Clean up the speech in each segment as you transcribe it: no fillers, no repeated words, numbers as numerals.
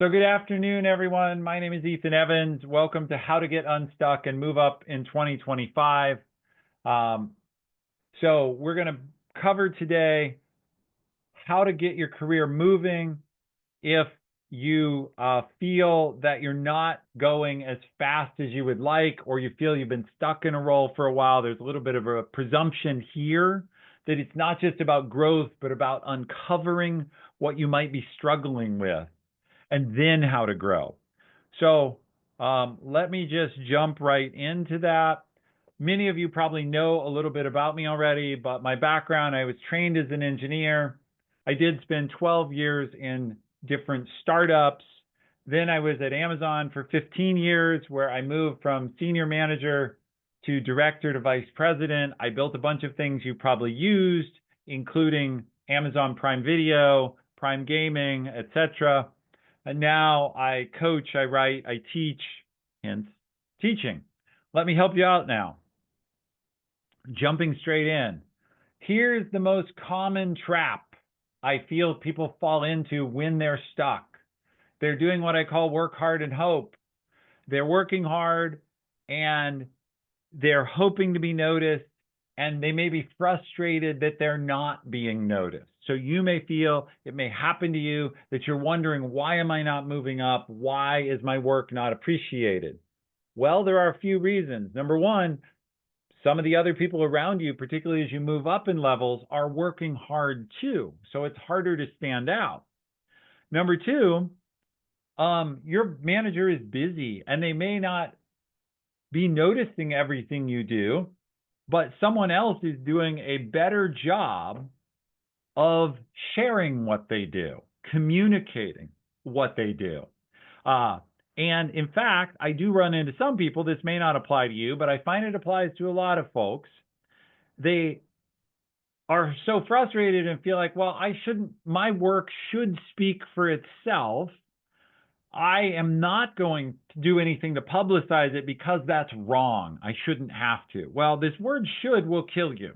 So good afternoon, everyone. My name is Ethan Evans. Welcome to How to Get Unstuck and Move Up in 2025. Um, so we're going to cover today how to get your career moving if you feel that you're not going as fast as you would like, or you feel you've been stuck in a role for a while. There's a little bit of a presumption here that it's not just about growth, but about uncovering what you might be struggling with and then how to grow. So let me just jump right into that. Many of you probably know a little bit about me already, but my background, I was trained as an engineer. I did spend 12 years in different startups. Then I was at Amazon for 15 years, where I moved from senior manager to director to vice president. I built a bunch of things you probably used, including Amazon Prime Video, Prime Gaming, etc. And now I coach, I write, I teach, hence teaching. Let me help you out now. Jumping straight in. Here's the most common trap I feel people fall into when they're stuck. They're doing what I call work hard and hope. They're working hard and they're hoping to be noticed, and they may be frustrated that they're not being noticed. So you may feel, it may happen to you, that you're wondering, why am I not moving up? Why is my work not appreciated? Well, there are a few reasons. Number one, some of the other people around you, particularly as you move up in levels, are working hard too. So it's harder to stand out. Number two, your manager is busy and they may not be noticing everything you do, but someone else is doing a better job of sharing what they do, communicating what they do. And in fact, I do run into some people, this may not apply to you, but I find it applies to a lot of folks. They are so frustrated and feel like, well, my work should speak for itself. I am not going to do anything to publicize it because that's wrong. I shouldn't have to. Well, this word should will kill you.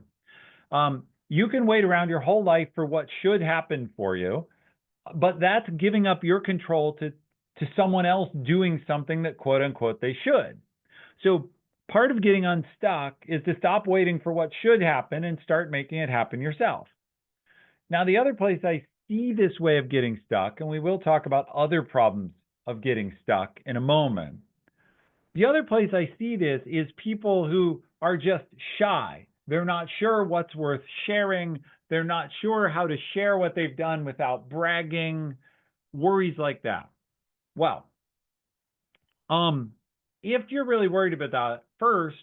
You can wait around your whole life for what should happen for you, but that's giving up your control to someone else doing something that quote unquote they should. So part of getting unstuck is to stop waiting for what should happen and start making it happen yourself. Now, the other place I see this way of getting stuck, and we will talk about other problems of getting stuck in a moment. The other place I see this is people who are just shy. They're not sure what's worth sharing. They're not sure how to share what they've done without bragging, worries like that. Well, if you're really worried about that, first,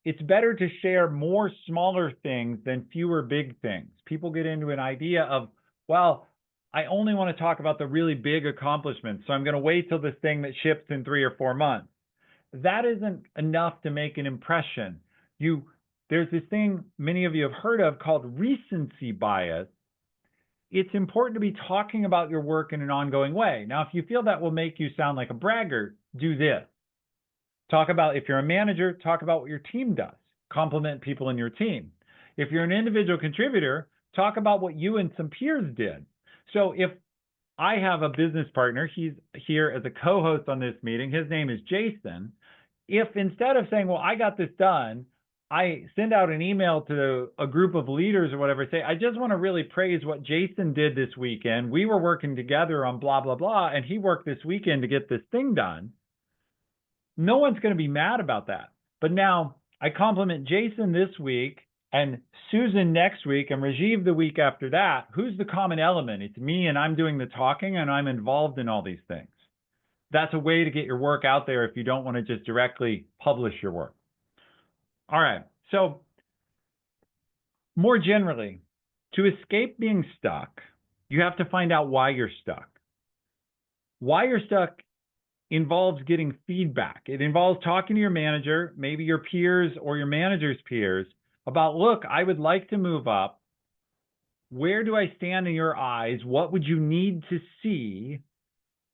it's better to share more smaller things than fewer big things. People get into an idea of, well, I only want to talk about the really big accomplishments, so I'm going to wait till this thing that ships in 3 or 4 months. That isn't enough to make an impression. There's this thing many of you have heard of called recency bias. It's important to be talking about your work in an ongoing way. Now, if you feel that will make you sound like a braggart, do this. Talk about, if you're a manager, talk about what your team does. Compliment people in your team. If you're an individual contributor, talk about what you and some peers did. So if I have a business partner, he's here as a co-host on this meeting, his name is Jason. If instead of saying, well, I got this done, I send out an email to a group of leaders or whatever, say, I just want to really praise what Jason did this weekend. We were working together on blah, blah, blah, and he worked this weekend to get this thing done. No one's going to be mad about that. But now I compliment Jason this week and Susan next week and Rajiv the week after that. Who's the common element? It's me, and I'm doing the talking and I'm involved in all these things. That's a way to get your work out there if you don't want to just directly publish your work. All right. So more generally, to escape being stuck, you have to find out why you're stuck. Why you're stuck involves getting feedback. It involves talking to your manager, maybe your peers or your manager's peers, about, look, I would like to move up. Where do I stand in your eyes? What would you need to see?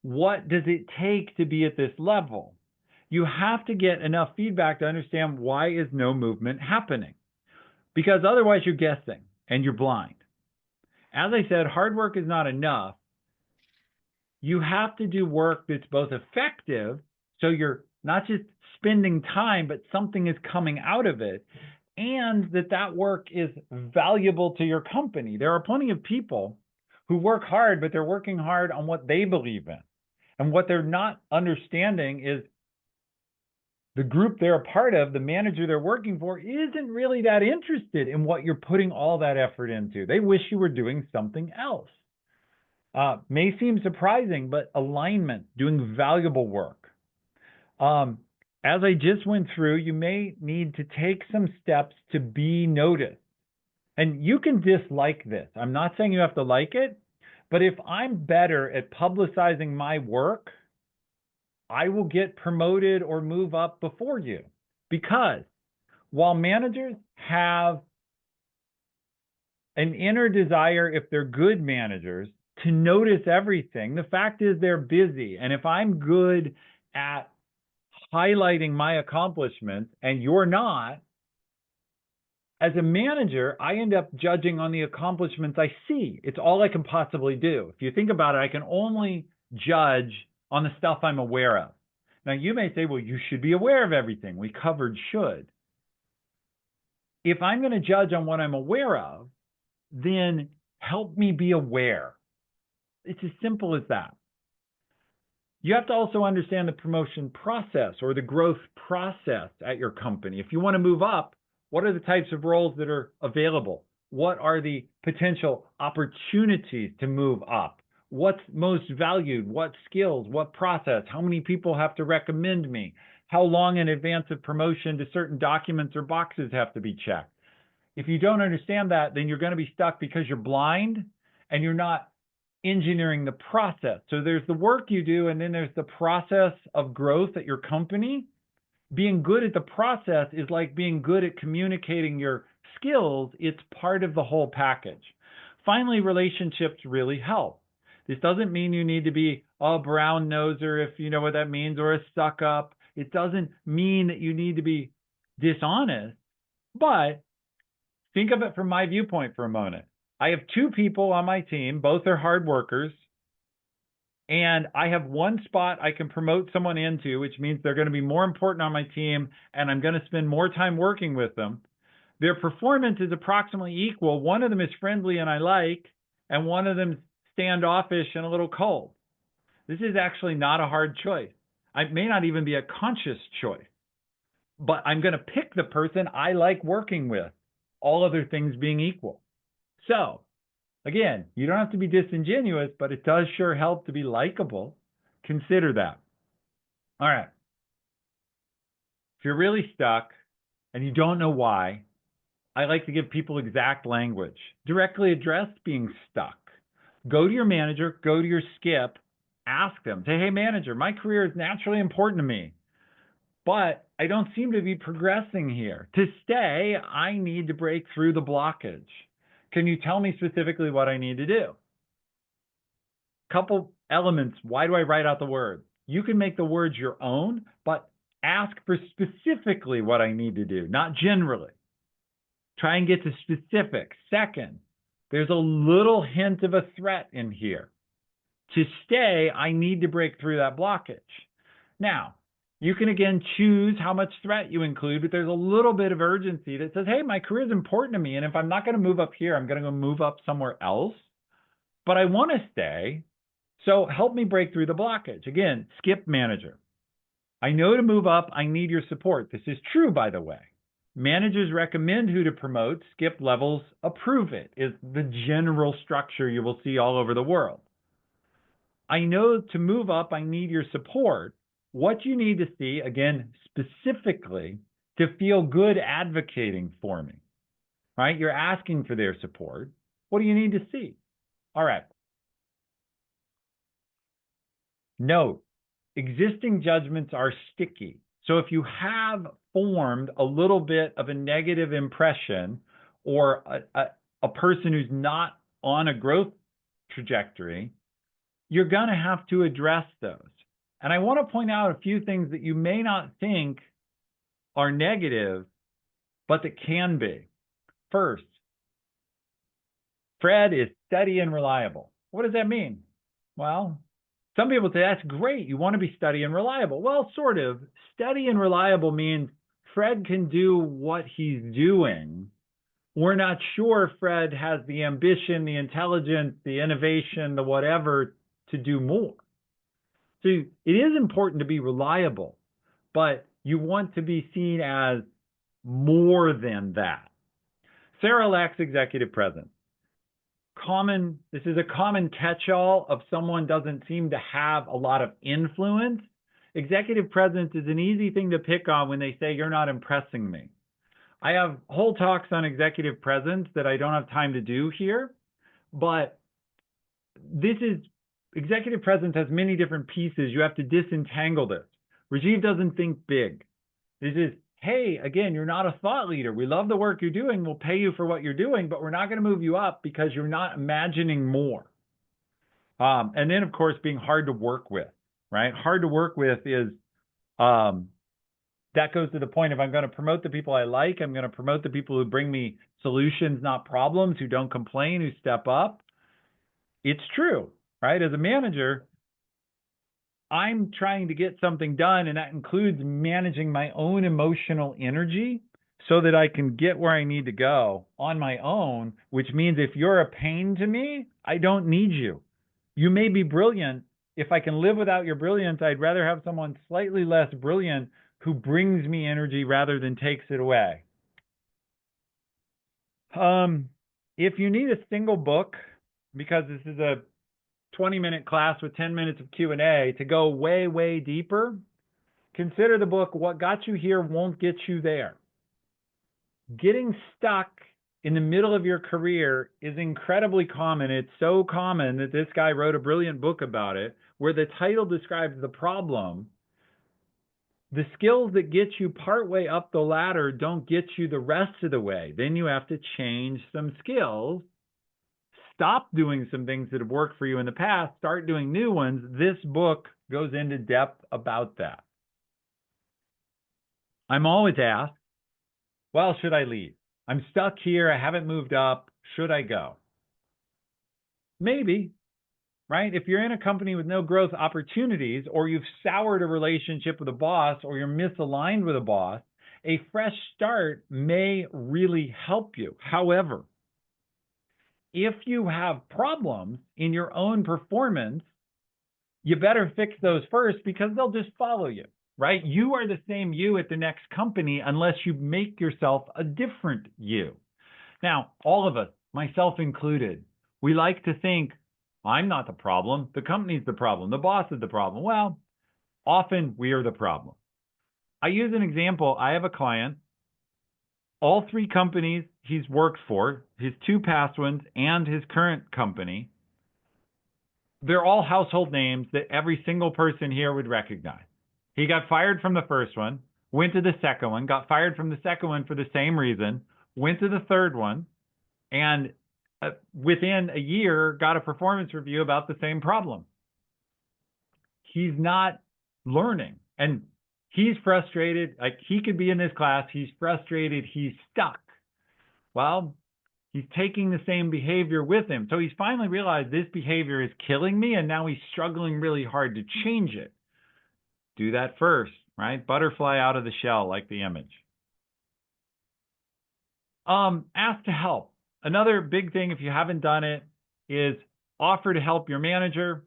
What does it take to be at this level? You have to get enough feedback to understand, why is no movement happening? Because otherwise you're guessing and you're blind. As I said, hard work is not enough. You have to do work that's both effective, so you're not just spending time, but something is coming out of it, and that work is valuable to your company. There are plenty of people who work hard, but they're working hard on what they believe in. And what they're not understanding is the group they're a part of, the manager they're working for, isn't really that interested in what you're putting all that effort into. They wish you were doing something else. May seem surprising, but alignment, doing valuable work. As I just went through, you may need to take some steps to be noticed. And you can dislike this. I'm not saying you have to like it, but if I'm better at publicizing my work, I will get promoted or move up before you. Because while managers have an inner desire, if they're good managers, to notice everything, the fact is they're busy. And if I'm good at highlighting my accomplishments and you're not, as a manager, I end up judging on the accomplishments I see. It's all I can possibly do. If you think about it, I can only judge on the stuff I'm aware of. Now, you may say, well, you should be aware of everything. We covered should. If I'm going to judge on what I'm aware of, then help me be aware. It's as simple as that. You have to also understand the promotion process or the growth process at your company. If you want to move up, what are the types of roles that are available? What are the potential opportunities to move up? What's most valued? What skills? What process? How many people have to recommend me? How long in advance of promotion do certain documents or boxes have to be checked? If you don't understand that, then you're going to be stuck because you're blind and you're not engineering the process. So there's the work you do, and then there's the process of growth at your company. Being good at the process is like being good at communicating your skills. It's part of the whole package. Finally, relationships really help. This doesn't mean you need to be a brown noser, if you know what that means, or a suck up. It doesn't mean that you need to be dishonest, but think of it from my viewpoint for a moment. I have two people on my team, both are hard workers, and I have one spot I can promote someone into, which means they're going to be more important on my team, and I'm going to spend more time working with them. Their performance is approximately equal. One of them is friendly and I like, and one of them is standoffish and a little cold. This is actually not a hard choice. It may not even be a conscious choice, but I'm going to pick the person I like working with, all other things being equal. So, again, you don't have to be disingenuous, but it does sure help to be likable. Consider that. All right. If you're really stuck and you don't know why, I like to give people exact language. Directly address being stuck. Go to your manager, go to your skip, ask them, say, hey, manager, my career is naturally important to me, but I don't seem to be progressing here. To stay, I need to break through the blockage. Can you tell me specifically what I need to do? Couple elements. Why do I write out the word? You can make the words your own, but ask for specifically what I need to do, not generally. Try and get to specifics. Second, there's a little hint of a threat in here. To stay, I need to break through that blockage. Now, you can again choose how much threat you include, but there's a little bit of urgency that says, hey, my career is important to me, and if I'm not going to move up here, I'm going to go move up somewhere else, but I want to stay, so help me break through the blockage. Again, skip manager. I know to move up, I need your support. This is true, by the way. Managers recommend who to promote. Skip levels approve it, is the general structure you will see all over the world. I know to move up, I need your support. What you need to see, again, specifically, to feel good advocating for me, right? You're asking for their support. What do you need to see? All right. Note, existing judgments are sticky. So if you have formed a little bit of a negative impression or a person who's not on a growth trajectory, you're going to have to address those. And I want to point out a few things that you may not think are negative, but that can be. First, Fred is steady and reliable. What does that mean? Well, Some people say, that's great. You want to be steady and reliable. Well, sort of. Steady and reliable means Fred can do what he's doing. We're not sure Fred has the ambition, the intelligence, the innovation, the whatever to do more. So it is important to be reliable, but you want to be seen as more than that. Sarah lacks executive presence. This is a common catch-all of someone doesn't seem to have a lot of influence. Executive presence is an easy thing to pick on when they say you're not impressing me. I have whole talks on executive presence that I don't have time to do here, but executive presence has many different pieces. You have to disentangle this. Rajiv doesn't think big. This is, hey, again, you're not a thought leader. We love the work you're doing. We'll pay you for what you're doing, but we're not going to move you up because you're not imagining more. And then, of course, being hard to work with, right? Hard to work with is, that goes to the point of I'm going to promote the people I like. I'm going to promote the people who bring me solutions, not problems, who don't complain, who step up. It's true, right? As a manager, I'm trying to get something done, and that includes managing my own emotional energy so that I can get where I need to go on my own, which means if you're a pain to me, I don't need you. You may be brilliant. If I can live without your brilliance, I'd rather have someone slightly less brilliant who brings me energy rather than takes it away. If you need a single book, because this is a 20-minute class with 10 minutes of Q&A, to go way, way deeper, consider the book, What Got You Here Won't Get You There. Getting stuck in the middle of your career is incredibly common. It's so common that this guy wrote a brilliant book about it, where the title describes the problem. The skills that get you partway up the ladder don't get you the rest of the way. Then you have to change some skills. Stop doing some things that have worked for you in the past, start doing new ones. This book goes into depth about that. I'm always asked, well, should I leave? I'm stuck here. I haven't moved up. Should I go? Maybe, right? If you're in a company with no growth opportunities, or you've soured a relationship with a boss, or you're misaligned with a boss, a fresh start may really help you. However, if you have problems in your own performance, you better fix those first, because they'll just follow you, right? You are the same you at the next company unless you make yourself a different you. Now, all of us, myself included, we like to think, I'm not the problem, the company's the problem, the boss is the problem. Well, often we are the problem. I use an example. I have a client. All three companies he's worked for, his two past ones and his current company, they're all household names that every single person here would recognize. He got fired from the first one, went to the second one, got fired from the second one for the same reason, went to the third one, and within a year got a performance review about the same problem. He's not learning, and he's frustrated. Like, he could be in this class, he's frustrated, he's stuck. Well, he's taking the same behavior with him. So he's finally realized this behavior is killing me, and now he's struggling really hard to change it. Do that first, right? Butterfly out of the shell, like the image. Ask to help. Another big thing, if you haven't done it, is offer to help your manager.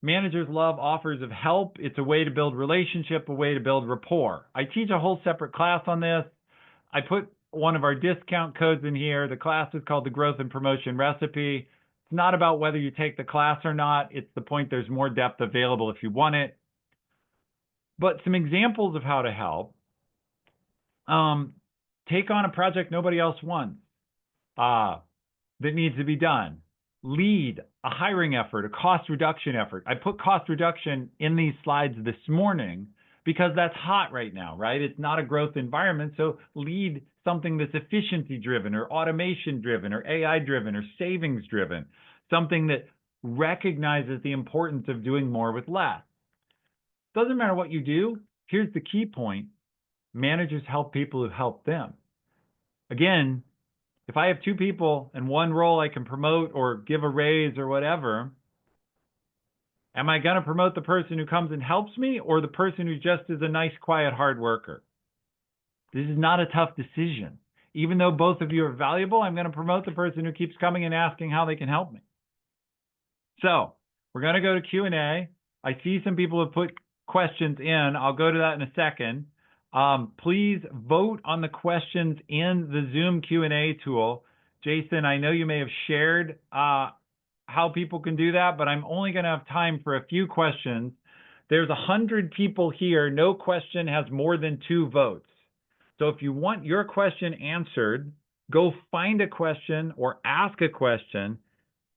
Managers love offers of help. It's a way to build relationship, a way to build rapport. I teach a whole separate class on this. I put one of our discount codes in here. The class is called the Growth and Promotion Recipe. It's not about whether you take the class or not. It's the point there's more depth available if you want it. But some examples of how to help. Take on a project nobody else wants that needs to be done. Lead a hiring effort, a cost reduction effort. I put cost reduction in these slides this morning because that's hot right now, right? It's not a growth environment. So lead something that's efficiency driven or automation driven or AI driven or savings driven, something that recognizes the importance of doing more with less. Doesn't matter what you do. Here's the key point. Managers help people who help them. Again, if I have two people and one role I can promote or give a raise or whatever, Am I going to promote the person who comes and helps me or the person who just is a nice, quiet, hard worker? This is not a tough decision. Even though both of you are valuable, I'm going to promote the person who keeps coming and asking how they can help me. So we're going to go to Q&A. I see some people have put questions in. I'll go to that in a second. Please vote on the questions in the Zoom Q&A tool. Jason, I know you may have shared how people can do that, but I'm only going to have time for a few questions. There's 100 people here. No question has more than 2 votes. So if you want your question answered, go find a question or ask a question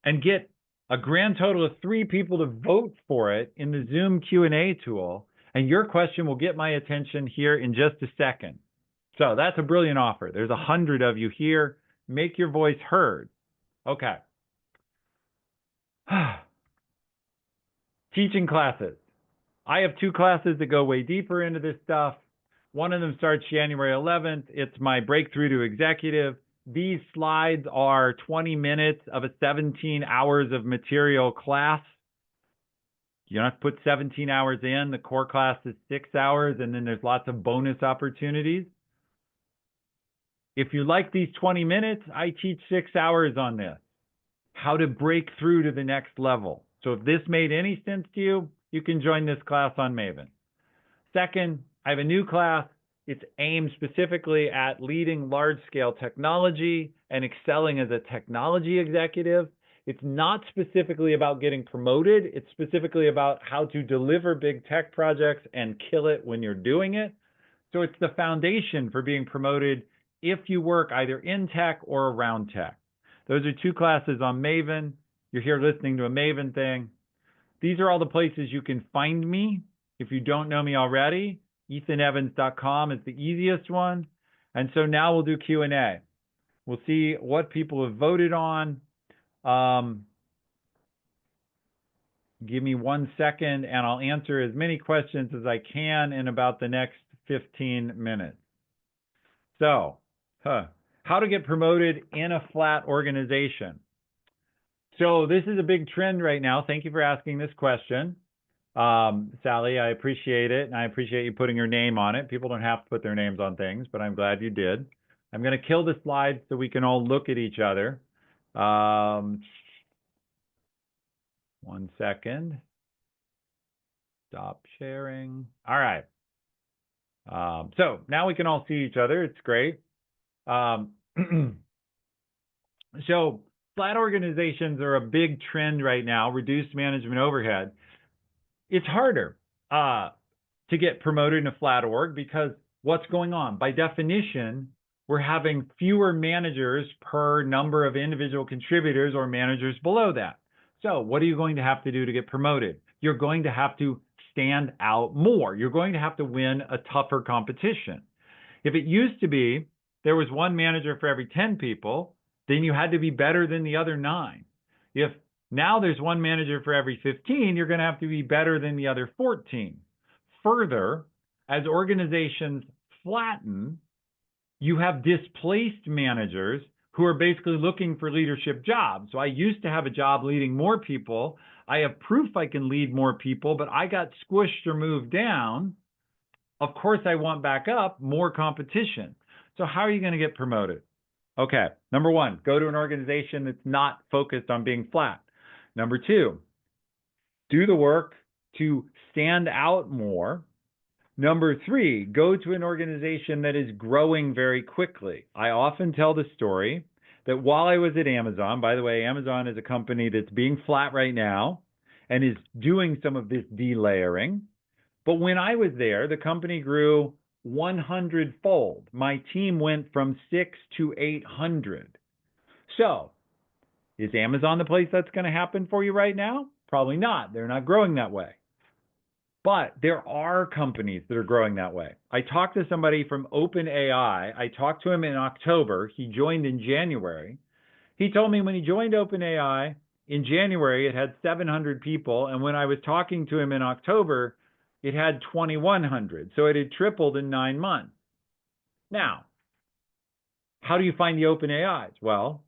and get a grand total of 3 people to vote for it in the Zoom Q&A tool, and your question will get my attention here in just a second. So that's a brilliant offer. There's 100 of you here. Make your voice heard. Okay. Teaching classes. I have 2 classes that go way deeper into this stuff. One of them starts January 11th. It's my Breakthrough to Executive. These slides are 20 minutes of a 17 hours of material class. You don't have to put 17 hours in. The core class is 6 hours, and then there's lots of bonus opportunities. If you like these 20 minutes, I teach 6 hours on this. How to break through to the next level. So if this made any sense to you, you can join this class on Maven. Second, I have a new class. It's aimed specifically at leading large-scale technology and excelling as a technology executive. It's not specifically about getting promoted. It's specifically about how to deliver big tech projects and kill it when you're doing it. So it's the foundation for being promoted if you work either in tech or around tech. Those are 2 classes on Maven. You're here listening to a Maven thing. These are all the places you can find me. If you don't know me already, ethanevans.com is the easiest one. And so now we'll do Q&A. We'll see what people have voted on. Give me 1 second and I'll answer as many questions as I can in about the next 15 minutes. So, how to get promoted in a flat organization. So this is a big trend right now. Thank you for asking this question. Sally, I appreciate it, and I appreciate you putting your name on it. People don't have to put their names on things, but I'm glad you did. I'm going to kill the slide so we can all look at each other. 1 second. Stop sharing. All right. So now we can all see each other. It's great. So flat organizations are a big trend right now, reduced management overhead. It's harder to get promoted in a flat org because what's going on? By definition, we're having fewer managers per number of individual contributors or managers below that. So what are you going to have to do to get promoted? You're going to have to stand out more. You're going to have to win a tougher competition. If it used to be there was 1 manager for every 10 people, then you had to be better than the other 9. If now there's 1 manager for every 15, you're going to have to be better than the other 14. Further, as organizations flatten, you have displaced managers who are basically looking for leadership jobs. So I used to have a job leading more people. I have proof I can lead more people, but I got squished or moved down. Of course, I want back up, more competition. So how are you going to get promoted? Okay, number 1, go to an organization that's not focused on being flat. Number 2, do the work to stand out more. Number 3, go to an organization that is growing very quickly. I often tell the story that while I was at Amazon, by the way, Amazon is a company that's being flat right now and is doing some of this delayering. But when I was there, the company grew 100-fold. My team went from 6 to 800. So, is Amazon the place that's going to happen for you right now? Probably not. They're not growing that way. But there are companies that are growing that way. I talked to somebody from OpenAI. I talked to him in October. He joined in January. He told me when he joined OpenAI in January, it had 700 people. And when I was talking to him in October, it had 2,100. So it had tripled in 9 months. Now, how do you find the OpenAIs? Well,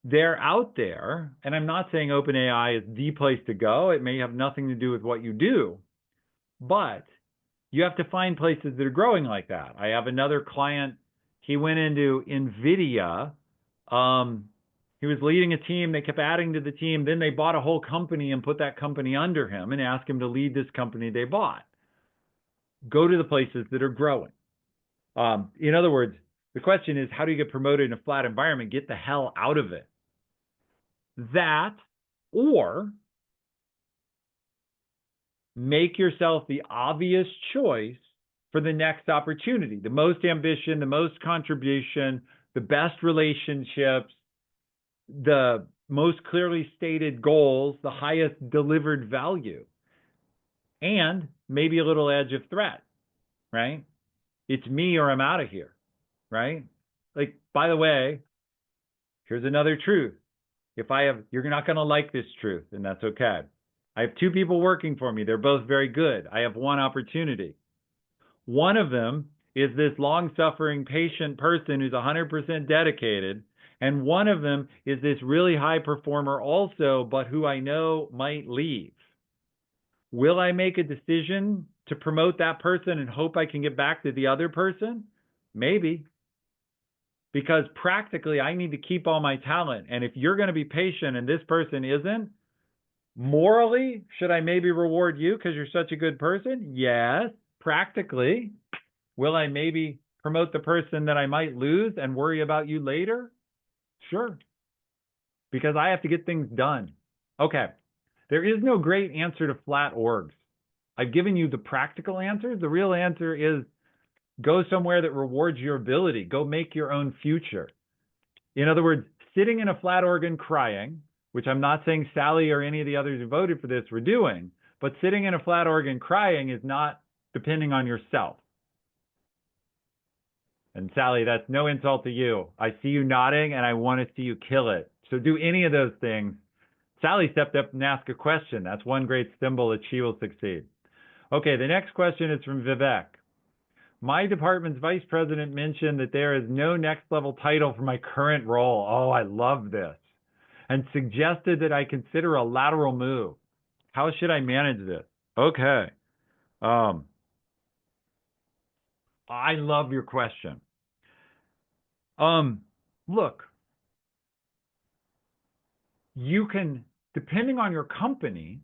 they're out there, and I'm not saying OpenAI is the place to go. It may have nothing to do with what you do, but you have to find places that are growing like that. I have another client, he went into NVIDIA. He was leading a team. They kept adding to the team. Then they bought a whole company and put that company under him and asked him to lead this company they bought. Go to the places that are growing. In other words, the question is, how do you get promoted in a flat environment? Get the hell out of it. That, or make yourself the obvious choice for the next opportunity, the most ambition, the most contribution, the best relationships, the most clearly stated goals, the highest delivered value, and maybe a little edge of threat, right? It's me or I'm out of here, right? Like, by the way, here's another truth. You're not going to like this truth, and that's okay. I have two people working for me. They're both very good. I have one opportunity. One of them is this long-suffering, patient person who's 100% dedicated, and one of them is this really high performer also, but who I know might leave. Will I make a decision to promote that person and hope I can get back to the other person? Maybe. Because practically, I need to keep all my talent. And if you're going to be patient and this person isn't, morally, should I maybe reward you because you're such a good person? Yes. Practically, will I maybe promote the person that I might lose and worry about you later? Sure. Because I have to get things done. Okay. There is no great answer to flat orgs. I've given you the practical answers. The real answer is go somewhere that rewards your ability. Go make your own future. In other words, sitting in a flat org and crying, which I'm not saying Sally or any of the others who voted for this were doing, but sitting in a flat org and crying is not depending on yourself. And Sally, that's no insult to you. I see you nodding and I want to see you kill it. So do any of those things. Sally stepped up and asked a question. That's one great symbol that she will succeed. Okay, the next question is from Vivek. My department's vice president mentioned that there is no next level title for my current role. Oh, I love this. And suggested that I consider a lateral move. How should I manage this? Okay. I love your question. Look, you can, depending on your company,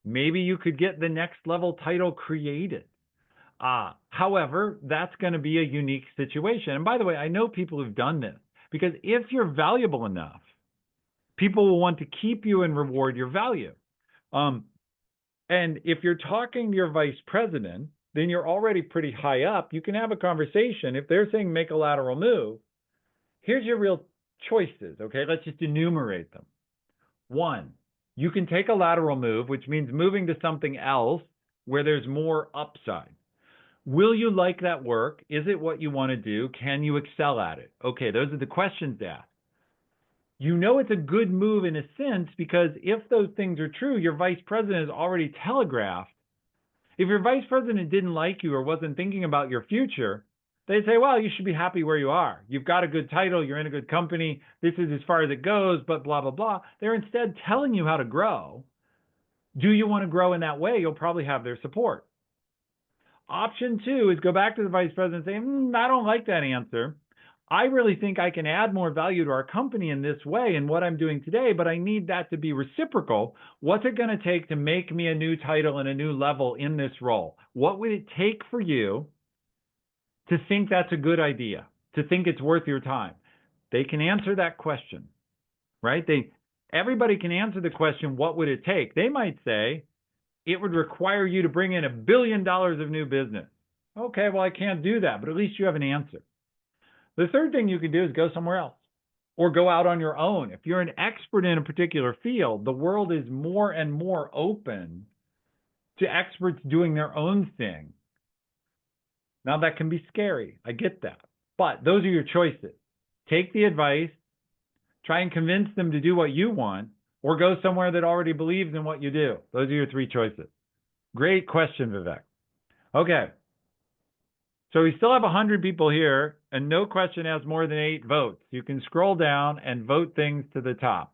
maybe you could get the next level title created. However, that's going to be a unique situation. And by the way, I know people who've done this because if you're valuable enough, people will want to keep you and reward your value. And if you're talking to your vice president, then you're already pretty high up. You can have a conversation. If they're saying make a lateral move, here's your real choices, okay? Let's just enumerate them. One, you can take a lateral move, which means moving to something else where there's more upside. Will you like that work? Is it what you want to do? Can you excel at it? Okay, those are the questions to ask. You know it's a good move in a sense because if those things are true, your vice president has already telegraphed. If your vice president didn't like you or wasn't thinking about your future, they'd say, well, you should be happy where you are. You've got a good title. You're in a good company. This is as far as it goes, but blah, blah, blah. They're instead telling you how to grow. Do you want to grow in that way? You'll probably have their support. Option two is go back to the vice president and say, I don't like that answer. I really think I can add more value to our company in this way in what I'm doing today, but I need that to be reciprocal. What's it going to take to make me a new title and a new level in this role? What would it take for you to think that's a good idea, to think it's worth your time? They can answer that question, right? Everybody can answer the question, what would it take? They might say, it would require you to bring in $1 billion of new business. Okay, well, I can't do that, but at least you have an answer. The third thing you can do is go somewhere else or go out on your own. If you're an expert in a particular field, the world is more and more open to experts doing their own thing. Now, that can be scary. I get that. But those are your choices. Take the advice, try and convince them to do what you want, or go somewhere that already believes in what you do. Those are your three choices. Great question, Vivek. Okay. So we still have 100 people here, and no question has more than 8 votes. You can scroll down and vote things to the top.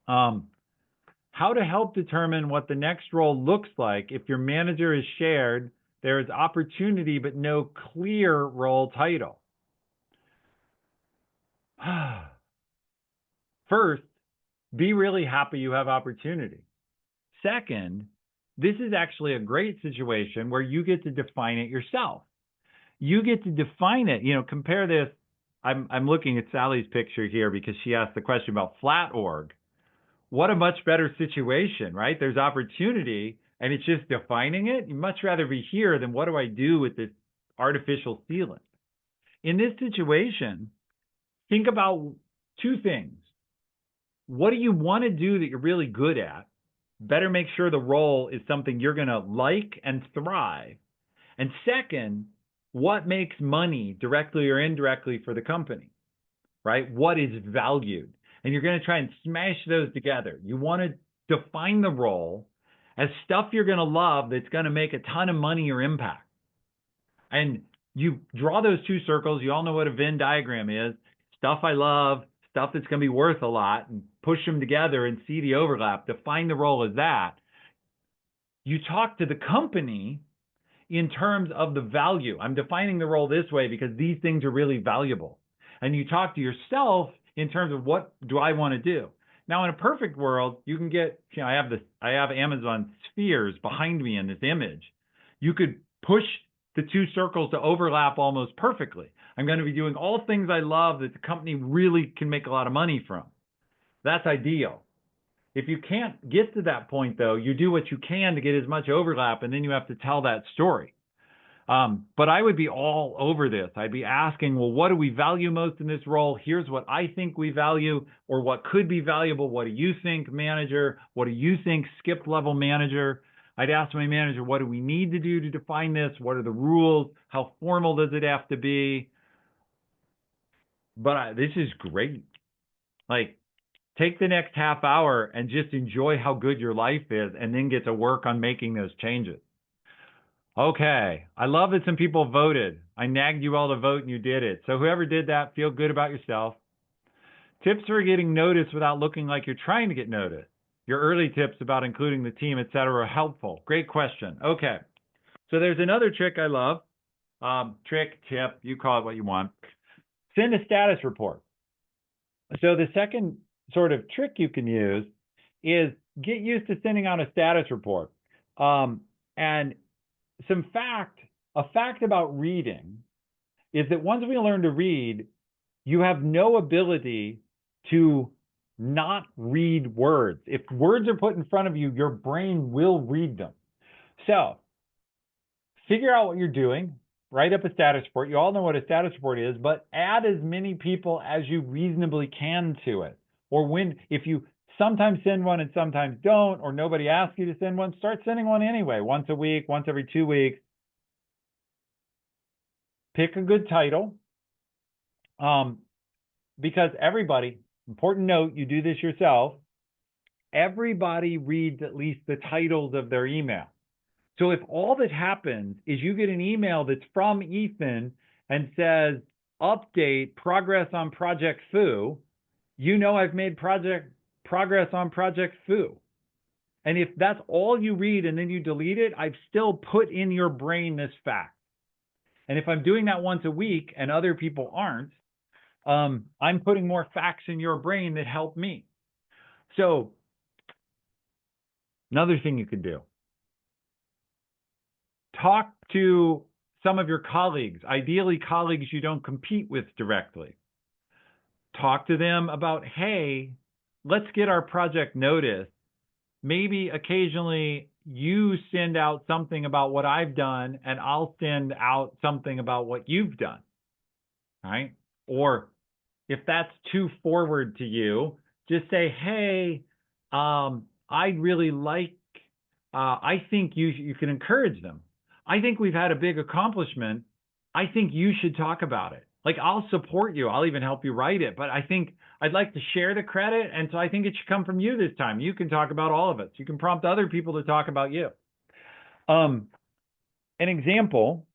How to help determine what the next role looks like if your manager is shared, there is opportunity but no clear role title. First, be really happy you have opportunity. Second, this is actually a great situation where you get to define it yourself. You get to define it. Compare this. I'm looking at Sally's picture here because she asked the question about flat org. What a much better situation, right? There's opportunity and it's just defining it. You'd much rather be here than what do I do with this artificial ceiling? In this situation, think about 2 things. What do you want to do that you're really good at? Better make sure the role is something you're going to like and thrive. And second, what makes money directly or indirectly for the company, right? What is valued? And you're going to try and smash those together. You want to define the role as stuff you're going to love that's going to make a ton of money or impact. And you draw those 2 circles. You all know what a Venn diagram is. Stuff I love, stuff that's going to be worth a lot, and push them together and see the overlap. Define the role as that. You talk to the company in terms of the value. I'm defining the role this way because these things are really valuable. And you talk to yourself in terms of what do I want to do? Now, in a perfect world, you can get, I have Amazon spheres behind me in this image. You could push the 2 circles to overlap almost perfectly. I'm going to be doing all things I love that the company really can make a lot of money from. That's ideal. If you can't get to that point, though, you do what you can to get as much overlap, and then you have to tell that story. But I would be all over this. I'd be asking, well, what do we value most in this role? Here's what I think we value, or what could be valuable. What do you think, manager? What do you think, skip level manager? I'd ask my manager, what do we need to do to define this? What are the rules? How formal does it have to be? But this is great. Like, take the next half hour and just enjoy how good your life is, and then get to work on making those changes. Okay, I love that some people voted. I nagged you all to vote and you did it. So whoever did that, feel good about yourself. Tips for getting noticed without looking like you're trying to get noticed. Your early tips about including the team, etc., are helpful. Great question. Okay, so there's another trick I love. Trick, tip, you call it what you want. Send a status report. So the second sort of trick you can use is get used to sending out a status report. And a fact about reading is that once we learn to read, you have no ability to not read words. If words are put in front of you, your brain will read them. So figure out what you're doing, write up a status report. You all know what a status report is, but add as many people as you reasonably can to it. Or if you sometimes send one and sometimes don't, or nobody asks you to send one, start sending one anyway, once a week, once every 2 weeks. Pick a good title, because everybody, important note, you do this yourself, everybody reads at least the titles of their email. So if all that happens is you get an email that's from Ethan and says, update, progress on Project Foo, you know I've made progress on Project Foo. And if that's all you read and then you delete it, I've still put in your brain this fact. And if I'm doing that once a week and other people aren't, I'm putting more facts in your brain that help me. So another thing you could do, talk to some of your colleagues, ideally colleagues you don't compete with directly. Talk to them about, hey, let's get our project noticed. Maybe occasionally you send out something about what I've done and I'll send out something about what you've done, right? Or if that's too forward to you, just say, hey, I'd really like, I think you can encourage them. I think we've had a big accomplishment. I think you should talk about it. Like, I'll support you. I'll even help you write it. But I think I'd like to share the credit. And so I think it should come from you this time. You can talk about all of it. You can prompt other people to talk about you. An example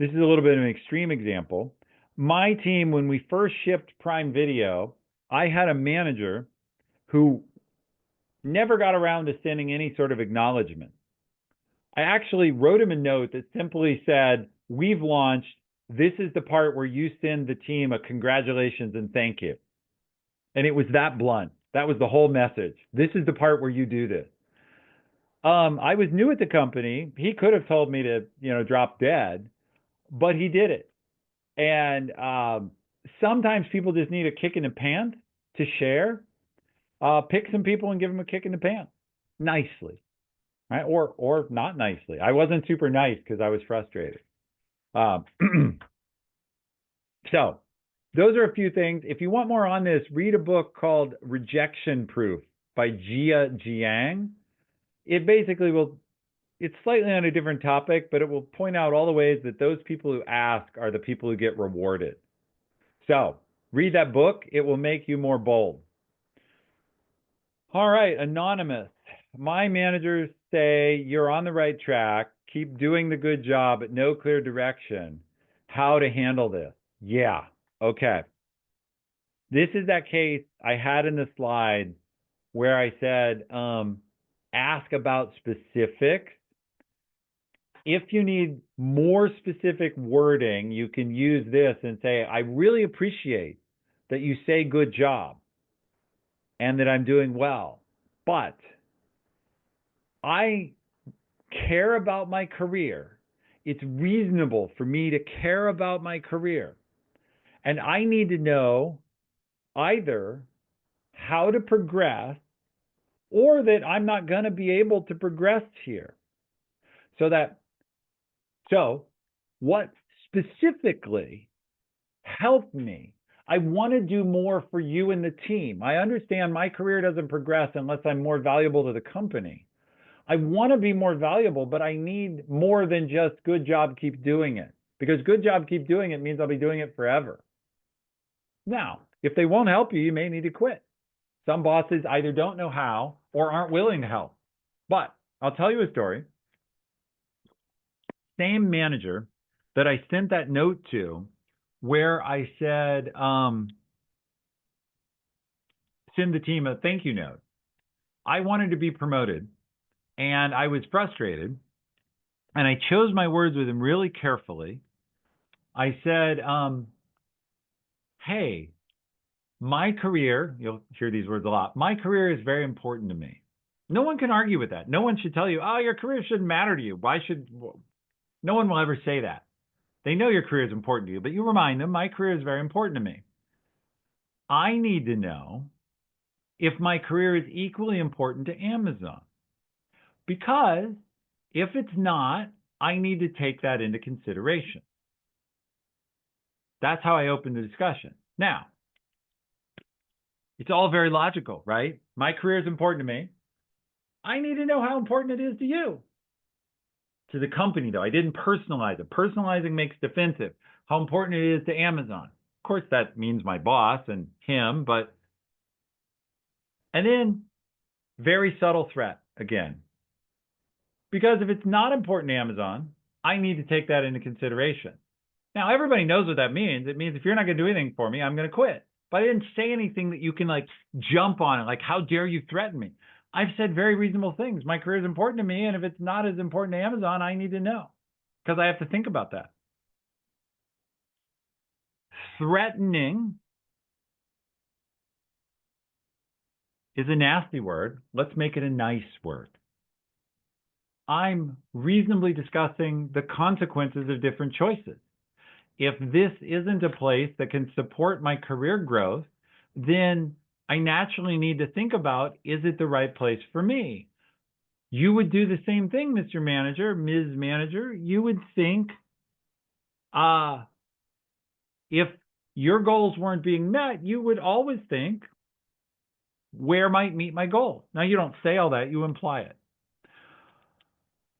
This is a little bit of an extreme example. My team, when we first shipped Prime Video, I had a manager who never got around to sending any sort of acknowledgement. I actually wrote him a note that simply said, "We've launched. This is the part where you send the team a congratulations and thank you." And it was that blunt. That was the whole message. This is the part where you do this. I was new at the company. He could have told me to, drop dead, but he did it. And sometimes people just need a kick in the pants to share. Pick some people and give them a kick in the pants nicely, right? Or not nicely. I wasn't super nice because I was frustrated. So those are a few things. If you want more on this, read a book called Rejection Proof by Jia Jiang. It basically it's slightly on a different topic, but it will point out all the ways that those people who ask are the people who get rewarded. So read that book. It will make you more bold. All right, anonymous. My managers say you're on the right track. Keep doing the good job, but no clear direction. How to handle this? Yeah, okay. This is that case I had in the slide where I said, ask about specifics. If you need more specific wording, you can use this and say, I really appreciate that you say good job and that I'm doing well, but I care about my career. It's reasonable for me to care about my career. And I need to know either how to progress or that I'm not going to be able to progress here. So what specifically helped me? I want to do more for you and the team. I understand my career doesn't progress unless I'm more valuable to the company. I want to be more valuable, but I need more than just good job, keep doing it. Because good job, keep doing it means I'll be doing it forever. Now, if they won't help you, you may need to quit. Some bosses either don't know how or aren't willing to help. But I'll tell you a story. Same manager that I sent that note to where I said, send the team a thank you note. I wanted to be promoted and I was frustrated and I chose my words with him really carefully. I said, hey, my career, you'll hear these words a lot, my career is very important to me. No one can argue with that. No one should tell you, oh, your career shouldn't matter to you. No one will ever say that. They know your career is important to you, but you remind them, my career is very important to me. I need to know if my career is equally important to Amazon. Because if it's not, I need to take that into consideration. That's how I opened the discussion. Now, it's all very logical, right? My career is important to me. I need to know how important it is to you. To the company, though. I didn't personalize it. Personalizing makes defensive. How important it is to Amazon. Of course, that means my boss and him, but... And then, very subtle threat again. Because if it's not important to Amazon, I need to take that into consideration. Now, everybody knows what that means. It means if you're not going to do anything for me, I'm going to quit. But I didn't say anything that you can jump on it. Like, how dare you threaten me? I've said very reasonable things. My career is important to me, and if it's not as important to Amazon, I need to know because I have to think about that. Threatening is a nasty word. Let's make it a nice word. I'm reasonably discussing the consequences of different choices. If this isn't a place that can support my career growth, then I naturally need to think about, is it the right place for me? You would do the same thing, Mr. Manager, Ms. Manager. You would think, if your goals weren't being met, you would always think, where might meet my goal? Now, you don't say all that, you imply it.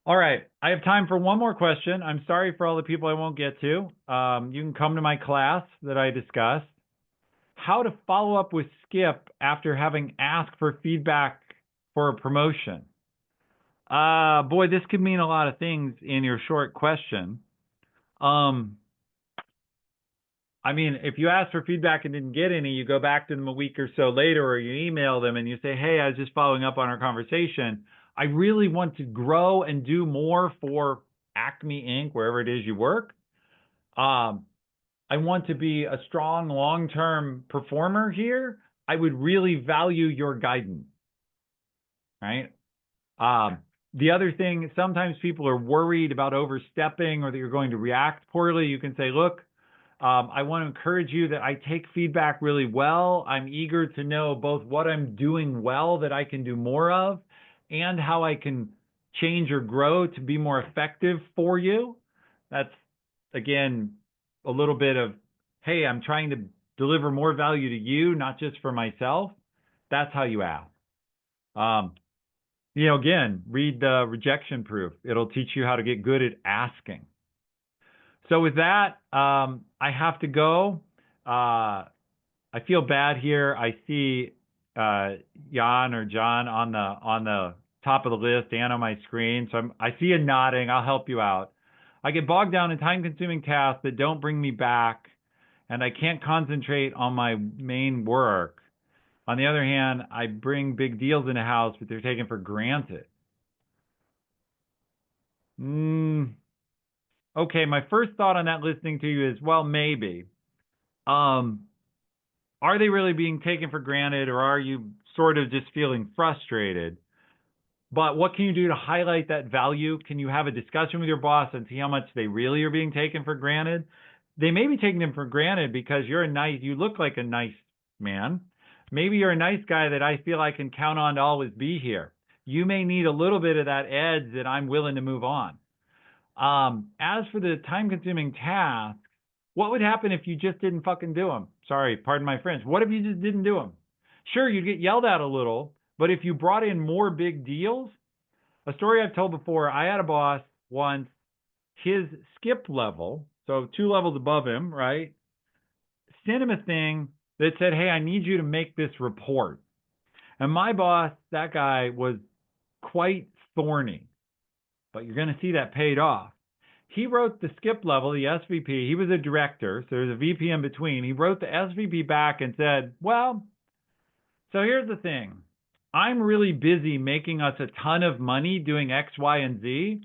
All right, I have time for one more question. I'm sorry for all the people I won't get to. You can come to my class that I discussed. How to follow up with Skip after having asked for feedback for a promotion. Boy, this could mean a lot of things in your short question. Um, I mean, if you ask for feedback and didn't get any, you go back to them a week or so later, or you email them and you say, hey, I was just following up on our conversation. I really want to grow and do more for Acme Inc., wherever it is you work. I want to be a strong long-term performer here. I would really value your guidance, right? The other thing, sometimes people are worried about overstepping or that you're going to react poorly. You can say, look, I want to encourage you that I take feedback really well. I'm eager to know both what I'm doing well that I can do more of and how I can change or grow to be more effective for you. That's, again, a little bit of, hey, I'm trying to deliver more value to you, not just for myself. That's how you ask. Again, read the rejection proof. It'll teach you how to get good at asking. So with that, I have to go. I feel bad here. I see Jan or John on the top of the list and on my screen. So I see you nodding. I'll help you out. I get bogged down in time-consuming tasks that don't bring me back, and I can't concentrate on my main work. On the other hand, I bring big deals in the house, but they're taken for granted. Okay, my first thought on that listening to you is, well, maybe. Are they really being taken for granted, or are you sort of just feeling frustrated? But what can you do to highlight that value? Can you have a discussion with your boss and see how much they really are being taken for granted? They may be taking them for granted because you look like a nice man. Maybe you're a nice guy that I feel I can count on to always be here. You may need a little bit of that edge that I'm willing to move on. As for the time-consuming tasks, what would happen if you just didn't fucking do them? Sorry, pardon my French. What if you just didn't do them? Sure, you'd get yelled at a little, but if you brought in more big deals, a story I've told before, I had a boss once, his skip level, so 2 levels above him, right, sent him a thing that said, hey, I need you to make this report. And my boss, that guy, was quite thorny, but you're going to see that paid off. He wrote the skip level, the SVP. He was a director, so there's a VP in between. He wrote the SVP back and said, well, so here's the thing. I'm really busy making us a ton of money doing X, Y, and Z.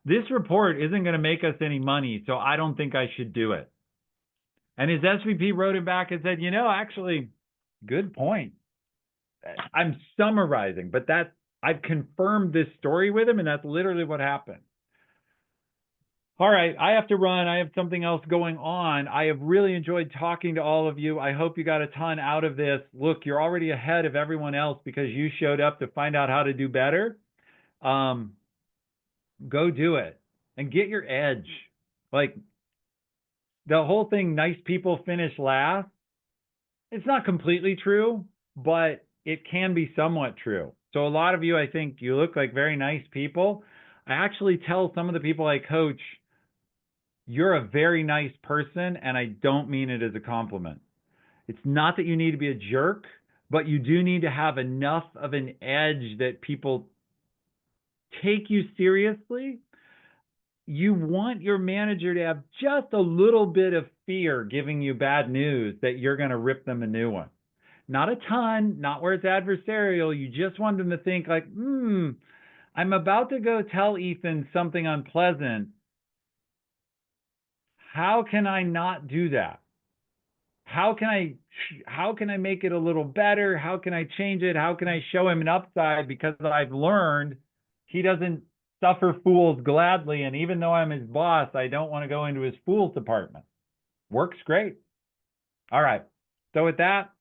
This report isn't going to make us any money, so I don't think I should do it. And his SVP wrote him back and said, actually, good point. I'm summarizing, but I've confirmed this story with him, and that's literally what happened. All right, I have to run. I have something else going on. I have really enjoyed talking to all of you. I hope you got a ton out of this. Look, you're already ahead of everyone else because you showed up to find out how to do better. Go do it and get your edge. Like the whole thing, nice people finish last. It's not completely true, but it can be somewhat true. So a lot of you, I think you look like very nice people. I actually tell some of the people I coach, you're a very nice person, and I don't mean it as a compliment. It's not that you need to be a jerk, but you do need to have enough of an edge that people take you seriously. You want your manager to have just a little bit of fear giving you bad news that you're going to rip them a new one. Not a ton, not where it's adversarial. You just want them to think like, I'm about to go tell Ethan something unpleasant. How can I not do that? How can I make it a little better? How can I change it? How can I show him an upside? Because I've learned he doesn't suffer fools gladly. And even though I'm his boss, I don't want to go into his fools department. Works great. All right. So with that,